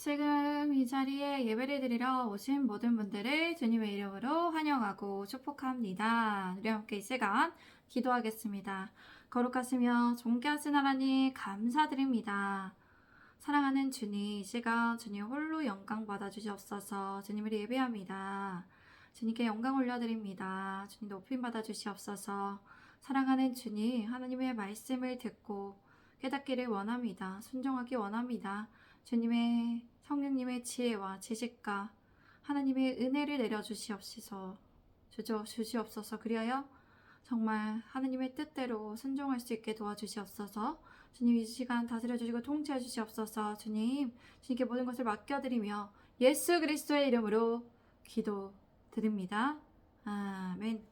지금 이 자리에 예배를 드리러 오신 모든 분들을 주님의 이름으로 환영하고 축복합니다. 우리 함께 이 시간 기도하겠습니다. 거룩하시며 존귀하신 하나님 감사드립니다. 사랑하는 주님, 이 시간 주님 홀로 영광 받아주시옵소서. 주님을 예배합니다. 주님께 영광 올려드립니다. 주님 높임 받아주시옵소서. 사랑하는 주님, 하나님의 말씀을 듣고 깨닫기를 원합니다. 순종하기 원합니다. 주님의 성령님의 지혜와 지식과 하나님의 은혜를 내려주시옵소서. 주시옵소서. 그리하여 정말 하나님의 뜻대로 순종할 수 있게 도와주시옵소서. 주님 이 시간 다스려 주시고 통치해 주시옵소서. 주님께 모든 것을 맡겨드리며 예수 그리스도의 이름으로 기도드립니다. 아멘.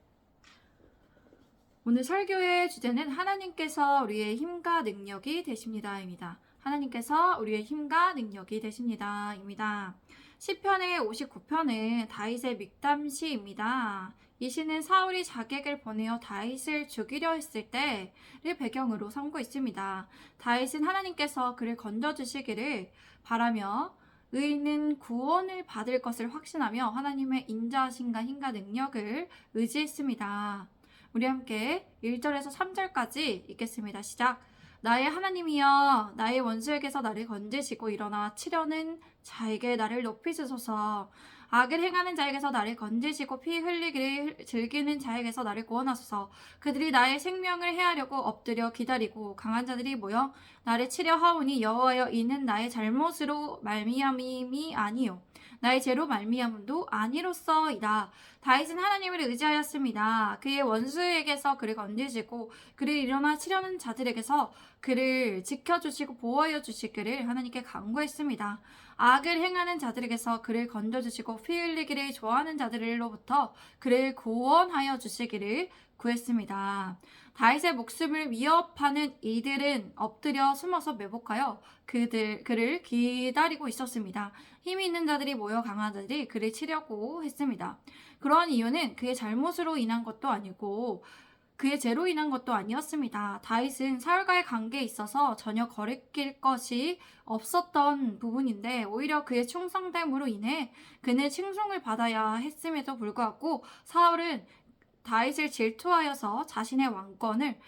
오늘 설교의 주제는 하나님께서 우리의 힘과 능력이 되십니다입니다. 하나님께서 우리의 힘과 능력이 되십니다입니다. 시편의 59편은 다윗의 믹담시입니다. 이 시는 사울이 자객을 보내어 다윗을 죽이려 했을 때를 배경으로 삼고 있습니다. 다윗은 하나님께서 그를 건져주시기를 바라며 의인은 구원을 받을 것을 확신하며 하나님의 인자하심과 힘과 능력을 의지했습니다. 우리 함께 1절에서 3절까지 읽겠습니다. 시작! 나의 하나님이여 나의 원수에게서 나를 건지시고 일어나 치려는 자에게 나를 높이소서. 악을 행하는 자에게서 나를 건지시고 피 흘리기를 즐기는 자에게서 나를 구원하소서. 그들이 나의 생명을 해하려고 엎드려 기다리고 강한 자들이 모여 나를 치려 하오니 여호와여 이는 나의 잘못으로 말미암음이 아니요 나의 죄로 말미암음도 아니로서이다. 다윗은 하나님을 의지하였습니다. 그의 원수에게서 그를 건지시고 그를 일어나 치려는 자들에게서 그를 지켜주시고 보호하여 주시기를 하나님께 간구했습니다. 악을 행하는 자들에게서 그를 건져주시고 피 흘리기를 좋아하는 자들로부터 그를 구원하여 주시기를 구했습니다. 다윗의 목숨을 위협하는 이들은 엎드려 숨어서 매복하여 그를 기다리고 있었습니다. 힘이 있는 자들이 모여 강한 자들이 그를 치려고 했습니다. 그러한 이유는 그의 잘못으로 인한 것도 아니고 그의 죄로 인한 것도 아니었습니다. 다윗은 사울과의 관계에 있어서 전혀 거리낄 것이 없었던 부분인데 오히려 그의 충성됨으로 인해 그는 칭송을 받아야 했음에도 불구하고 사울은 다윗을 질투하여서 자신의 왕권을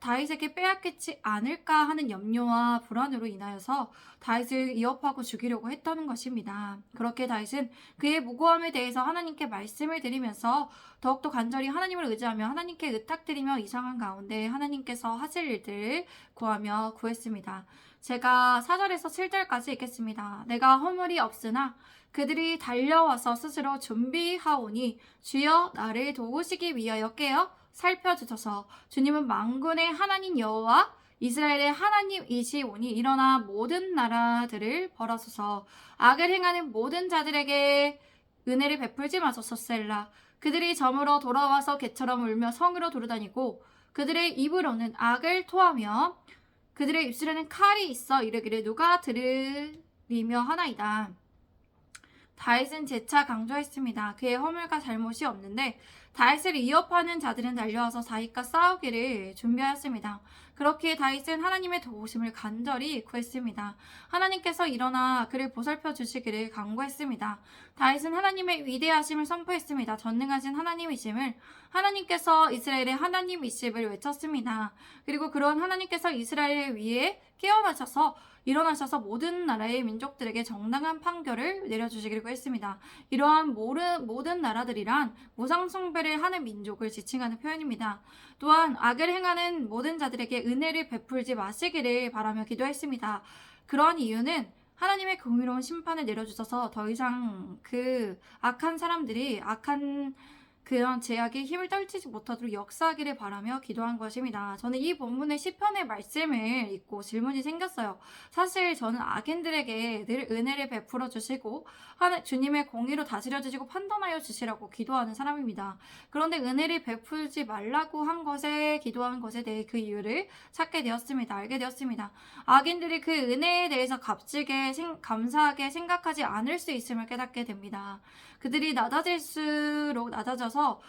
다윗에게 빼앗기지 않을까 하는 염려와 불안으로 인하여서 다윗을 위협하고 죽이려고 했다는 것입니다. 그렇게 다윗은 그의 무고함에 대해서 하나님께 말씀을 드리면서 더욱더 간절히 하나님을 의지하며 하나님께 의탁드리며 이상한 가운데 하나님께서 하실 일들을 구하며 구했습니다. 제가 4절에서 7절까지 읽겠습니다. 내가 허물이 없으나 그들이 달려와서 스스로 준비하오니 주여 나를 도우시기 위하여 깨어 살펴주셔서 주님은 만군의 하나님 여호와 이스라엘의 하나님이시오니 일어나 모든 나라들을 벌하소서. 악을 행하는 모든 자들에게 은혜를 베풀지 마소서. 셀라. 그들이 점으로 돌아와서 개처럼 울며 성으로 돌아다니고 그들의 입으로는 악을 토하며 그들의 입술에는 칼이 있어 이르기를 누가 들으리며 하나이다. 다윗은 재차 강조했습니다. 그의 허물과 잘못이 없는데 다윗을 위협하는 자들은 달려와서 다윗과 싸우기를 준비하였습니다. 그렇기에 다윗은 하나님의 도우심을 간절히 구했습니다. 하나님께서 일어나 그를 보살펴 주시기를 간구했습니다. 다윗은 하나님의 위대하심을 선포했습니다. 전능하신 하나님이심을 하나님께서 이스라엘의 하나님이심을 외쳤습니다. 그리고 그런 하나님께서 이스라엘을 위해 일어나셔서 모든 나라의 민족들에게 정당한 판결을 내려주시기로 했습니다. 이러한 모든 나라들이란 무상숭배를 하는 민족을 지칭하는 표현입니다. 또한 악을 행하는 모든 자들에게 은혜를 베풀지 마시기를 바라며 기도했습니다. 그런 이유는 하나님의 공의로운 심판을 내려주셔서 더 이상 그 악한 사람들이 그런 제약에 힘을 떨치지 못하도록 역사하기를 바라며 기도한 것입니다. 저는 이 본문의 시편의 말씀을 읽고 질문이 생겼어요. 사실 저는 악인들에게 늘 은혜를 베풀어 주시고 주님의 공의로 다스려 주시고 판단하여 주시라고 기도하는 사람입니다. 그런데 은혜를 베풀지 말라고 한 것에 기도한 것에 대해 그 이유를 알게 되었습니다. 악인들이 그 은혜에 대해서 감사하게 생각하지 않을 수 있음을 깨닫게 됩니다. 그들이 낮아질수록 낮아져서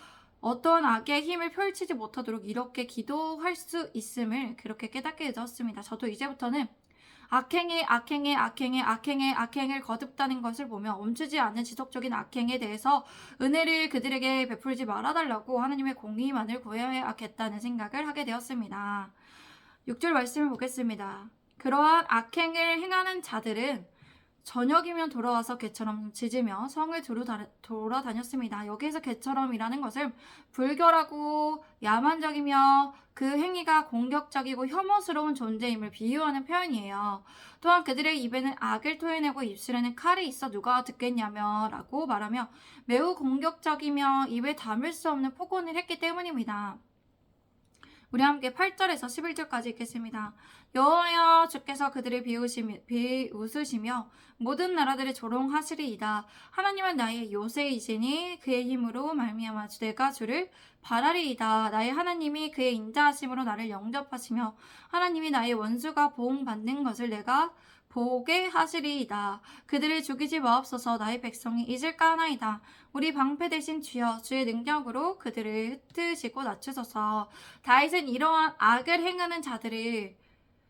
어떤 악의 힘을 펼치지 못하도록 이렇게 기도할 수 있음을 그렇게 깨닫게 되었습니다. 저도 이제부터는 악행을 거듭다는 것을 보며 멈추지 않는 지속적인 악행에 대해서 은혜를 그들에게 베풀지 말아달라고 하나님의 공의만을 구해야겠다는 생각을 하게 되었습니다. 6절 말씀을 보겠습니다. 그러한 악행을 행하는 자들은 저녁이면 돌아와서 개처럼 짖으며 성을 돌아다녔습니다. 여기에서 개처럼이라는 것은 불결하고 야만적이며 그 행위가 공격적이고 혐오스러운 존재임을 비유하는 표현이에요. 또한 그들의 입에는 악을 토해내고 입술에는 칼이 있어 누가 듣겠냐며 라고 말하며 매우 공격적이며 입에 담을 수 없는 폭언을 했기 때문입니다. 우리 함께 8절에서 11절까지 읽겠습니다. 여호와여 주께서 그들을 비웃으시며 모든 나라들을 조롱하시리이다. 하나님은 나의 요새이시니 그의 힘으로 말미암아 내가 주를 바라리이다. 나의 하나님이 그의 인자하심으로 나를 영접하시며 하나님이 나의 원수가 보응받는 것을 내가 보게 하시리이다. 그들을 죽이지 마옵소서. 나의 백성이 잊을까 하나이다. 우리 방패 되신 주여 주의 능력으로 그들을 흩으시고 낮추소서. 다윗은 이러한 악을 행하는 자들을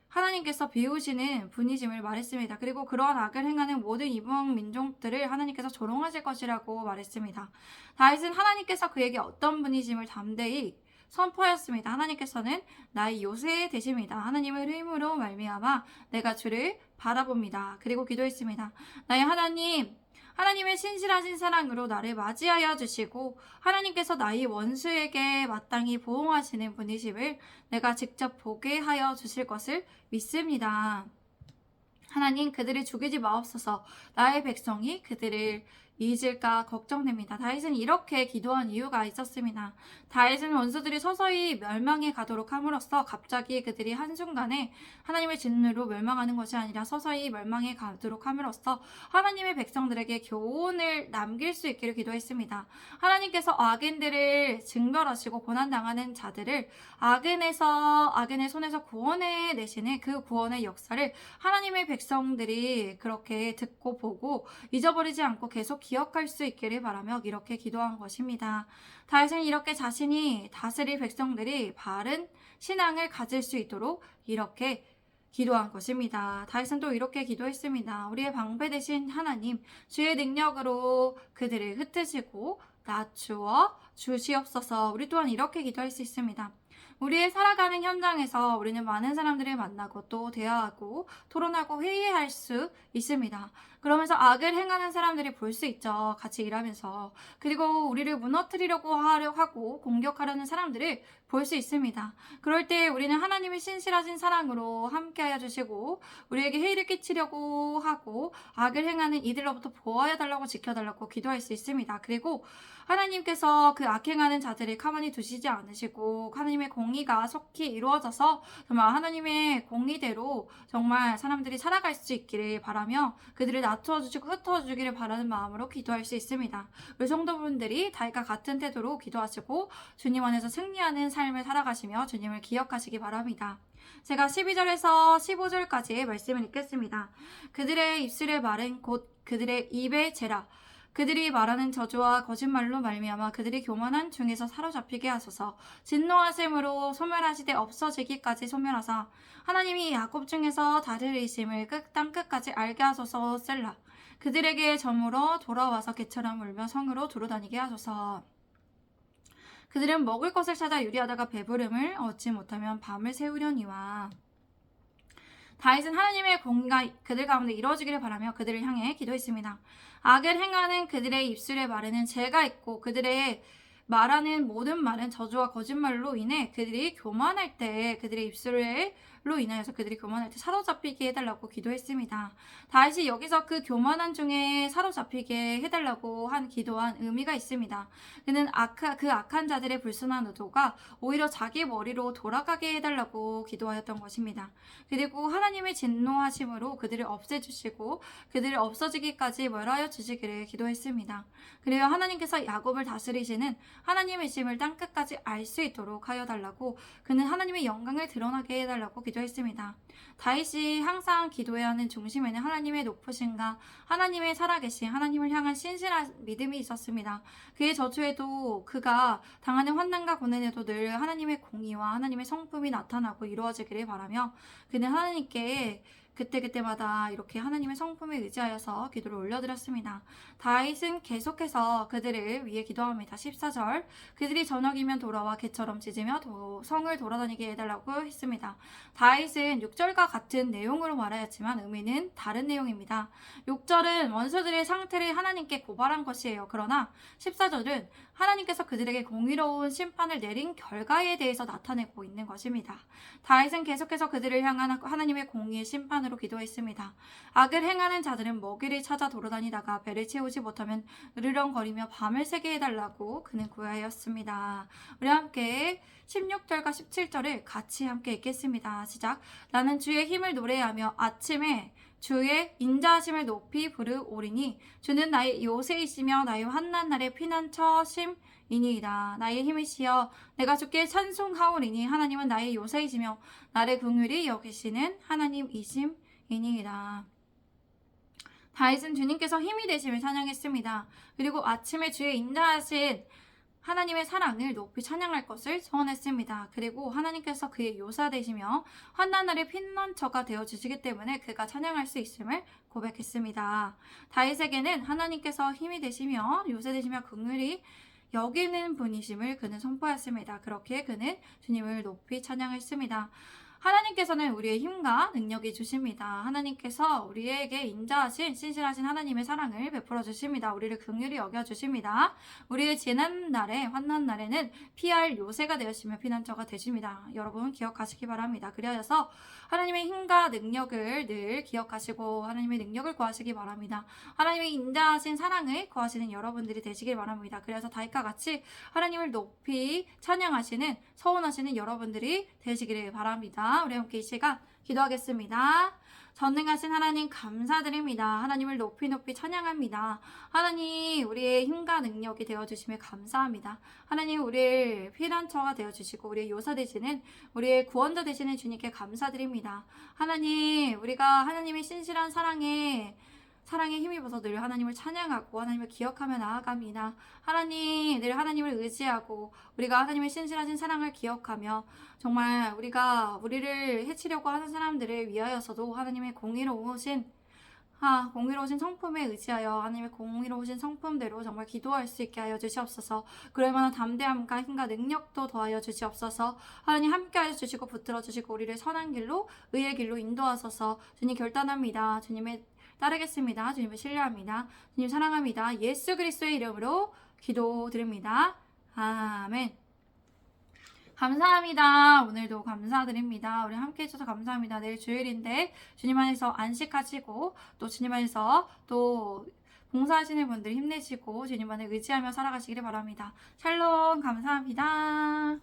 하나님께서 비우시는 분이심을 말했습니다. 그리고 그러한 악을 행하는 모든 이방 민족들을 하나님께서 조롱하실 것이라고 말했습니다. 다윗은 하나님께서 그에게 어떤 분이심을 담대히 선포하였습니다. 하나님께서는 나의 요새 되십니다. 하나님의 힘으로 말미암아 내가 주를 바라봅니다. 그리고 기도했습니다. 나의 하나님, 하나님의 신실하신 사랑으로 나를 맞이하여 주시고 하나님께서 나의 원수에게 마땅히 보응하시는 분이심을 내가 직접 보게 하여 주실 것을 믿습니다. 하나님 그들을 죽이지 마옵소서. 나의 백성이 그들을 잊을까 걱정됩니다. 다윗은 이렇게 기도한 이유가 있었습니다. 다윗은 원수들이 서서히 멸망해 가도록 함으로써 갑자기 그들이 한순간에 하나님의 진노로 멸망하는 것이 아니라 서서히 멸망해 가도록 함으로써 하나님의 백성들에게 교훈을 남길 수 있기를 기도했습니다. 하나님께서 악인들을 징벌하시고 고난당하는 자들을 악인의 손에서 구원해 내시는 그 구원의 역사를 하나님의 백성들이 그렇게 듣고 보고 잊어버리지 않고 계속 기억할 수 있기를 바라며 이렇게 기도한 것입니다. 다윗은 이렇게 자신이 다스릴 백성들이 바른 신앙을 가질 수 있도록 이렇게 기도한 것입니다. 다윗은 또 이렇게 기도했습니다. 우리의 방패 되신 하나님, 주의 능력으로 그들을 흩으시고 낮추어 주시옵소서. 우리 또한 이렇게 기도할 수 있습니다. 우리의 살아가는 현장에서 우리는 많은 사람들을 만나고 또 대화하고 토론하고 회의할 수 있습니다. 그러면서 악을 행하는 사람들이 볼 수 있죠. 같이 일하면서. 그리고 우리를 무너뜨리려고 하고 공격하려는 사람들을 볼 수 있습니다. 그럴 때 우리는 하나님의 신실하신 사랑으로 함께하여 주시고 우리에게 해이를 끼치려고 하고 악을 행하는 이들로부터 보호하여 달라고 지켜달라고 기도할 수 있습니다. 그리고 하나님께서 그 악행하는 자들을 가만히 두시지 않으시고 하나님의 공의가 속히 이루어져서 정말 하나님의 공의대로 정말 사람들이 살아갈 수 있기를 바라며 그들을 낮추어 주시고 흩어 주기를 바라는 마음으로 기도할 수 있습니다. 우리 성도분들이 다윗과 같은 태도로 기도하시고 주님 안에서 승리하는 삶을 살아가시며 주님을 기억하시기 바랍니다. 제가 12절에서 15절까지의 말씀을 읽겠습니다. 그들의 입술의 말은 곧 그들의 입의 죄라. 그들이 말하는 저주와 거짓말로 말미암아 그들이 교만한 중에서 사로잡히게 하소서. 진노하심으로 소멸하시되 없어지기까지 소멸하사 하나님이 야곱 중에서 다스리심을 땅 끝까지 알게 하소서. 셀라. 그들에게 저물어 돌아와서 개처럼 울며 성으로 두루다니게 하소서. 그들은 먹을 것을 찾아 유리하다가 배부름을 얻지 못하면 밤을 새우려니와. 다윗은 하나님의 공의가 그들 가운데 이루어지기를 바라며 그들을 향해 기도했습니다. 악을 행하는 그들의 입술의 말에는 죄가 있고 그들의 말하는 모든 말은 저주와 거짓말로 인해 그들이 교만할 때 그들의 입술로 인하여서 그들이 교만할 때 사로잡히게 해달라고 기도했습니다. 다윗이 여기서 그 교만한 중에 사로잡히게 해달라고 기도한 의미가 있습니다. 그는 그 악한 자들의 불순한 의도가 오히려 자기 머리로 돌아가게 해달라고 기도하였던 것입니다. 그리고 하나님의 진노하심으로 그들을 없애주시고 그들을 없어지기까지 멸하여 주시기를 기도했습니다. 그리고 하나님께서 야곱을 다스리시는 하나님의 심을 땅끝까지 알 수 있도록 하여 달라고 그는 하나님의 영광을 드러나게 해달라고 기도했습니다. 다윗이 항상 기도해야 하는 중심에는 하나님의 높으심과 하나님의 살아계신 하나님을 향한 신실한 믿음이 있었습니다. 그의 저주에도 그가 당하는 환난과 고난에도 늘 하나님의 공의와 하나님의 성품이 나타나고 이루어지기를 바라며 그는 하나님께 그때그때마다 이렇게 하나님의 성품에 의지하여서 기도를 올려드렸습니다. 다윗은 계속해서 그들을 위해 기도합니다. 14절 그들이 저녁이면 돌아와 개처럼 짖으며 성을 돌아다니게 해달라고 했습니다. 다윗은 6절과 같은 내용으로 말하였지만 의미는 다른 내용입니다. 6절은 원수들의 상태를 하나님께 고발한 것이에요. 그러나 14절은 하나님께서 그들에게 공의로운 심판을 내린 결과에 대해서 나타내고 있는 것입니다. 다윗은 계속해서 그들을 향한 하나님의 공의의 심판으로 기도했습니다. 악을 행하는 자들은 먹이를 찾아 돌아다니다가 배를 채우지 못하면 으르렁거리며 밤을 새게 해달라고 그는 구하였습니다. 우리 함께 16절과 17절을 같이 함께 읽겠습니다. 시작. 나는 주의 힘을 노래하며 아침에 주의 인자하심을 높이 부르오리니 주는 나의 요새이시며 나의 환난 날의 피난처심이니이다. 나의 힘이시여 내가 주께 찬송하오리니 하나님은 나의 요새이시며 나를 긍휼히 여기시는 하나님이심이니이다. 다윗은 주님께서 힘이 되심을 찬양했습니다. 그리고 아침에 주의 인자하신 하나님의 사랑을 높이 찬양할 것을 소원했습니다. 그리고 하나님께서 그의 요사 되시며 환난 날의 피난처가 되어주시기 때문에 그가 찬양할 수 있음을 고백했습니다. 다윗에게는 하나님께서 힘이 되시며 요새 되시며 긍휼히 여기는 분이심을 그는 선포했습니다. 그렇게 그는 주님을 높이 찬양했습니다. 하나님께서는 우리의 힘과 능력이 주십니다. 하나님께서 우리에게 인자하신 신실하신 하나님의 사랑을 베풀어 주십니다. 우리를 긍휼히 여겨 주십니다. 우리의 지난 날에 환난 날에는 피할 요새가 되었으며 피난처가 되십니다. 여러분 기억하시기 바랍니다. 그리하여서 하나님의 힘과 능력을 늘 기억하시고 하나님의 능력을 구하시기 바랍니다. 하나님의 인자하신 사랑을 구하시는 여러분들이 되시길 바랍니다. 그래서 다윗과 같이 하나님을 높이 찬양하시는 서원하시는 여러분들이 되시기를 바랍니다. 우리 함께 이 시간 기도하겠습니다. 전능하신 하나님 감사드립니다. 하나님을 높이 찬양합니다. 하나님 우리의 힘과 능력이 되어주심에 감사합니다. 하나님 우리의 피난처가 되어주시고 우리의 요사 되시는 우리의 구원자 되시는 주님께 감사드립니다. 하나님 우리가 하나님의 신실한 사랑에 힘입어서 늘 하나님을 찬양하고 하나님을 기억하며 나아갑니다. 하나님 늘 하나님을 의지하고 우리가 하나님의 신실하신 사랑을 기억하며 정말 우리를 해치려고 하는 사람들을 위하여서도 하나님의 공의로우신 성품에 의지하여 하나님의 공의로우신 성품대로 정말 기도할 수 있게 하여 주시옵소서. 그럴 만한 담대함과 힘과 능력도 더하여 주시옵소서. 하나님 함께하여 주시고 붙들어 주시고 우리를 선한 길로 의의 길로 인도하소서. 주님 결단합니다. 주님의 따르겠습니다. 주님을 신뢰합니다. 주님 사랑합니다. 예수 그리스도의 이름으로 기도드립니다. 아멘. 감사합니다. 오늘도 감사드립니다. 우리 함께 해주셔서 감사합니다. 내일 주일인데 주님 안에서 안식하시고 또 주님 안에서 또 봉사하시는 분들 힘내시고 주님 안에 의지하며 살아가시기를 바랍니다. 샬롬 감사합니다.